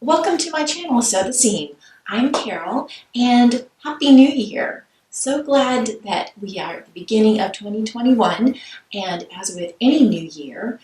Welcome to my channel, Sew the Seam. I'm Carol, and Happy New Year! So glad that we are at the beginning of 2021, and as with any new year,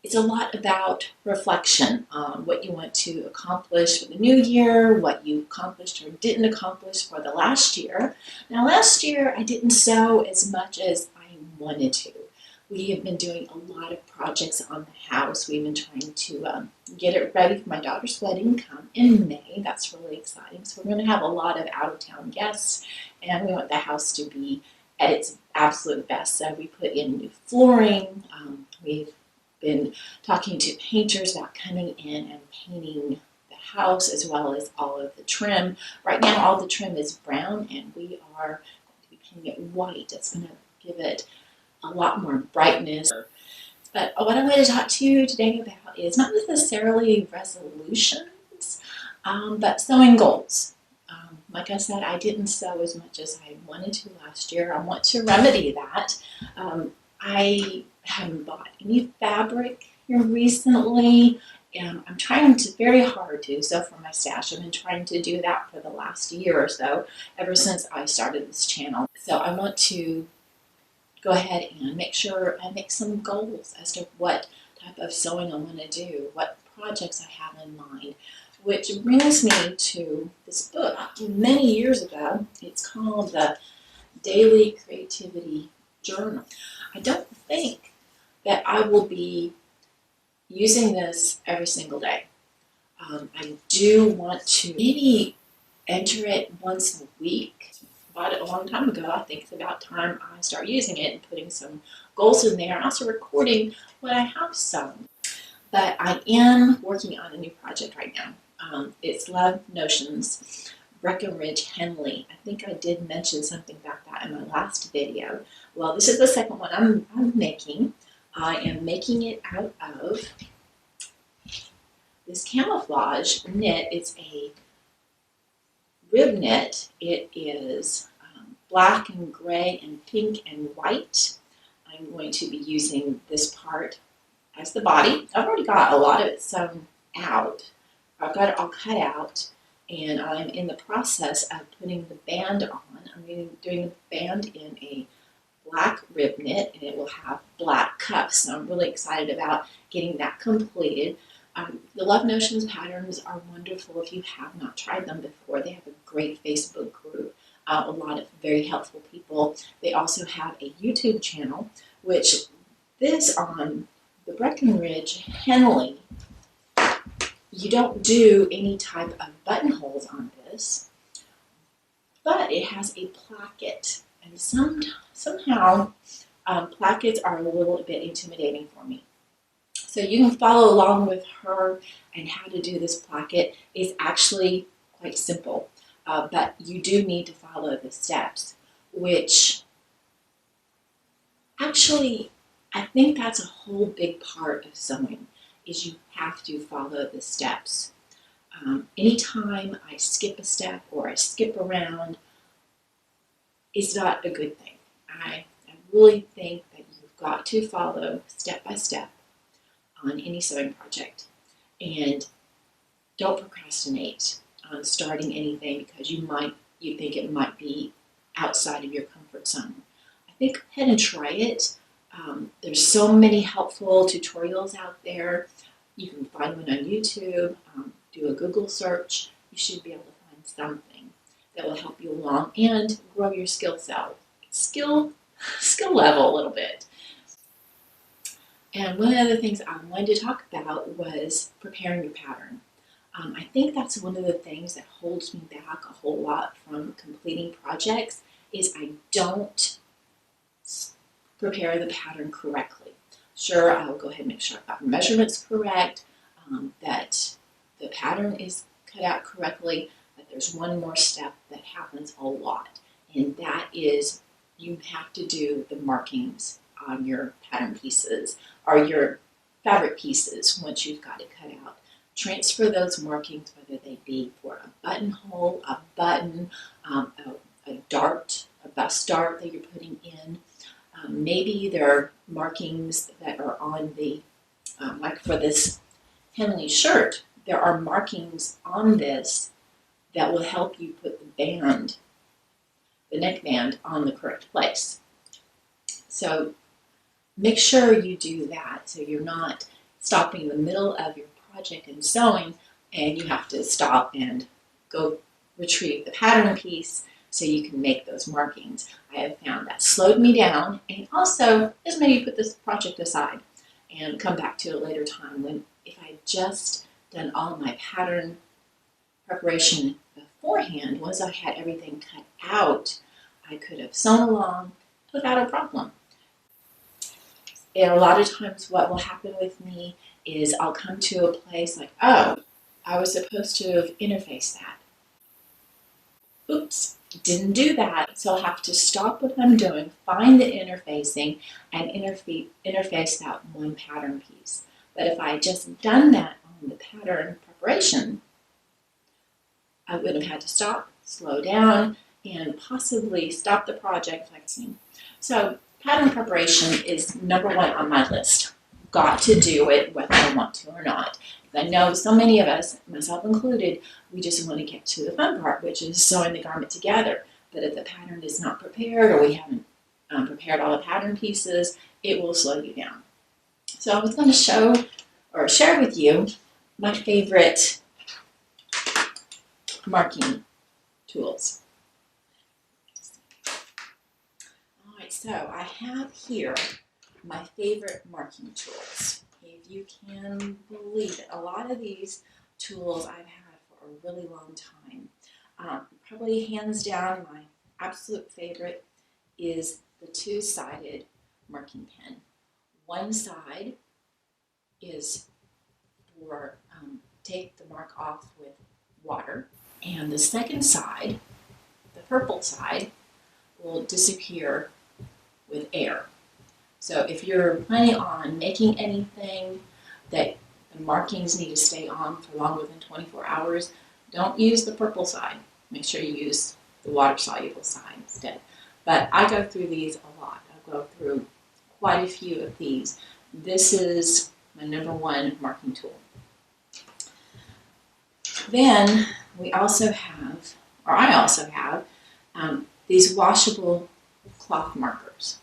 it's a lot about reflection on what you want to accomplish for the new year, what you accomplished or didn't accomplish for the last year. Now, last year I didn't sew as much as I wanted to. We have been doing a lot of projects on the house. We've been trying to get it ready for my daughter's wedding come in May. That's really exciting. So we're going to have a lot of out-of-town guests, and we want the house to be at its absolute best. So we put in new flooring. We've been talking to painters about coming in and painting the house as well as all of the trim. Right now all the trim is brown, and we are going to be painting it white. It's going to give it a lot more brightness. But what I'm going to talk to you today about is not necessarily resolutions, but sewing goals. Like I said, I didn't sew as much as I wanted to last year. I want to remedy that. I haven't bought any fabric here recently. I'm trying very hard to sew for my stash. I've been trying to do that for the last year or so, ever since I started this channel. So I want to go ahead and make sure I make some goals as to what type of sewing I want to do, what projects I have in mind, which brings me to this book many years ago. It's called the Daily Creativity Journal. I don't think that I will be using this every single day. I do want to maybe enter it once a week. Bought it a long time ago. I think it's about time I start using it and putting some goals in there. I'm also recording what I have sewn. But I am working on a new project right now. It's Love Notions Breckenridge Henley. I think I did mention something about that in my last video. Well, this is the second one I'm making. I am making it out of this camouflage knit. It's a rib knit. It is black and gray and pink and white. I'm going to be using this part as the body. I've already got a lot of it sewn out. I've got it all cut out, and I'm in the process of putting the band on. I'm doing the band in a black rib knit, and it will have black cuffs. So I'm really excited about getting that completed. The Love Notions patterns are wonderful if you have not tried them before. They have a great Facebook group, a lot of very helpful people. They also have a YouTube channel, which this on the Breckenridge Henley, you don't do any type of buttonholes on this, but it has a placket. And somehow plackets are a little bit intimidating for me. So you can follow along with her and how to do this placket. Is actually quite simple, but you do need to follow the steps, which actually I think that's a whole big part of sewing, is you have to follow the steps. Anytime I skip a step or I skip around, it's not a good thing. I really think that you've got to follow step by step on any sewing project, and don't procrastinate on starting anything because you think it might be outside of your comfort zone. I think go ahead and try it. There's so many helpful tutorials out there. You can find one on YouTube. Do a Google search. You should be able to find something that will help you along and grow your skill level a little bit. And one of the things I wanted to talk about was preparing your pattern. I think that's one of the things that holds me back a whole lot from completing projects, is I don't prepare the pattern correctly. Sure, I'll go ahead and make sure I've got measurements correct, that the pattern is cut out correctly, but there's one more step that happens a lot, and that is you have to do the markings on your pattern pieces or your fabric pieces. Once you've got it cut out, transfer those markings, whether they be for a buttonhole, a button, a dart, a bust dart that you're putting in. Maybe there are markings that are on the, like for this Henley shirt, there are markings on this that will help you put the neckband on the correct place. So make sure you do that so you're not stopping in the middle of your project and sewing and you have to stop and go retrieve the pattern piece so you can make those markings. I have found that slowed me down, and also just made me put this project aside and come back to it later time when if I had just done all of my pattern preparation beforehand, once I had everything cut out, I could have sewn along without a problem. And a lot of times what will happen with me is I'll come to a place like, oh, I was supposed to have interfaced that. Oops, didn't do that. So I'll have to stop what I'm doing, find the interfacing, and interface that one pattern piece. But if I had just done that on the pattern preparation, I would have had to stop, slow down, and possibly stop the project flexing. So pattern preparation is number one on my list. Got to do it whether I want to or not. I know so many of us, myself included, we just want to get to the fun part, which is sewing the garment together. But if the pattern is not prepared or we haven't prepared all the pattern pieces, it will slow you down. So I was going to share with you my favorite marking tools. All right, so I have here my favorite marking tools. If you can believe it, a lot of these tools I've had for a really long time. Probably hands down my absolute favorite is the two-sided marking pen. One side is for take the mark off with water, and the second side, the purple side, will disappear with air. So if you're planning on making anything that the markings need to stay on for longer than 24 hours, don't use the purple side. Make sure you use the water-soluble side instead. But I go through these a lot. I go through quite a few of these. This is my number one marking tool. Then we also have, or I also have, these washable cloth markers.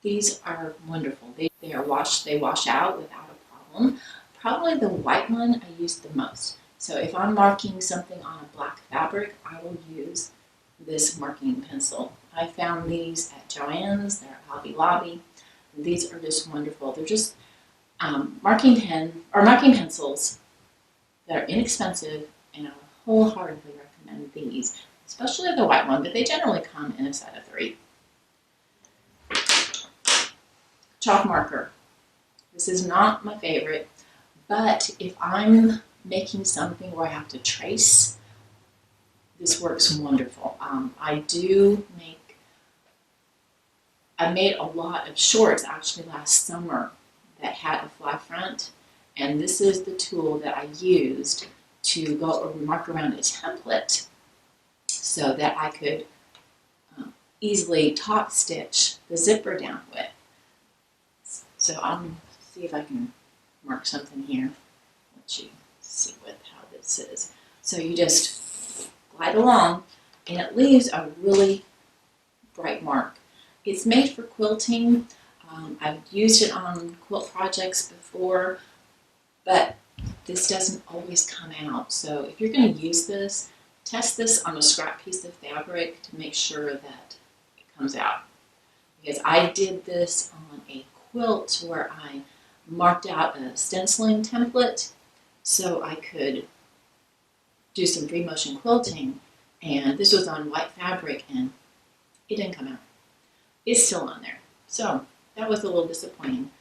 These are wonderful. They wash out without a problem. Probably the white one I use the most. So if I'm marking something on a black fabric, I will use this marking pencil. I found these at Joann's, they're at Hobby Lobby. These are just wonderful. They're just marking pencils that are inexpensive, and I wholeheartedly recommend these, especially the white one, but they generally come in a set of 3. Chalk marker. This is not my favorite, but if I'm making something where I have to trace, this works wonderful. I made a lot of shorts actually last summer that had a fly front, and this is the tool that I used to go mark around a template so that I could easily top stitch the zipper down with. So I'll see if I can mark something here. Let you see how this is. So you just glide along, and it leaves a really bright mark. It's made for quilting. I've used it on quilt projects before, but this doesn't always come out. So if you're going to use this, test this on a scrap piece of fabric to make sure that it comes out. Because I did this on a quilt where I marked out a stenciling template so I could do some free motion quilting, and this was on white fabric and it didn't come out. It's still on there. So that was a little disappointing.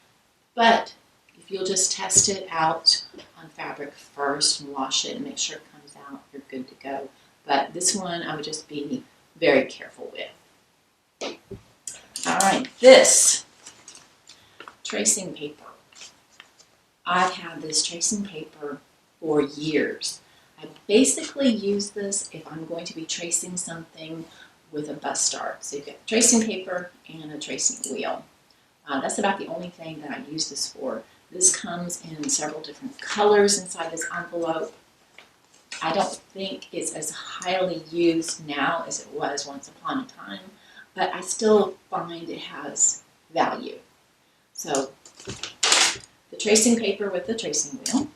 But if you'll just test it out on fabric first and wash it and make sure it comes out, you're good to go. But this one I would just be very careful with. All right, this tracing paper. I've had this tracing paper for years. I basically use this if I'm going to be tracing something with a bust start. So you've got tracing paper and a tracing wheel. That's about the only thing that I use this for. This comes in several different colors inside this envelope. I don't think it's as highly used now as it was once upon a time, but I still find it has value. So the tracing paper with the tracing wheel,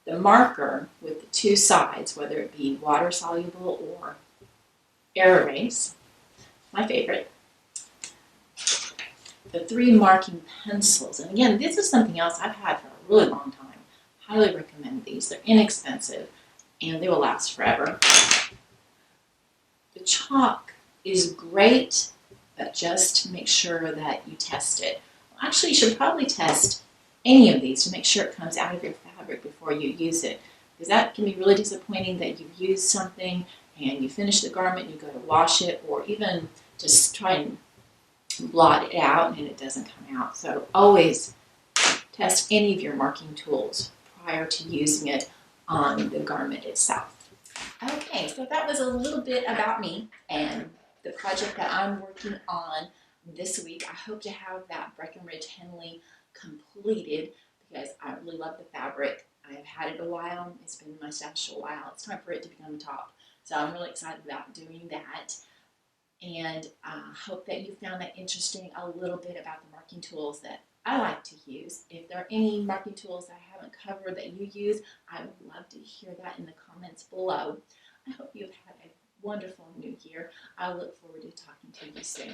the marker with the two sides, whether it be water soluble or air erase, my favorite, the 3 marking pencils. And again, this is something else I've had for a really long time. Highly recommend these. They're inexpensive and they will last forever. The chalk is great, but just make sure that you test it. Well, actually, you should probably test any of these to make sure it comes out of your fabric before you use it, because that can be really disappointing that you've used something and you finish the garment and you go to wash it, or even just try and blot it out and it doesn't come out. So always test any of your marking tools prior to using it on the garment itself. Okay, so that was a little bit about me and the project that I'm working on this week. I hope to have that Breckenridge Henley completed because I really love the fabric. I've had it a while. It's been in my stash a while. It's time for it to become a top. So I'm really excited about doing that. And I hope that you found that interesting, a little bit about the marking tools that I like to use. If there are any marking tools I haven't covered that you use, I would love to hear that in the comments below. I hope you've had a wonderful new year. I look forward to talking to you soon.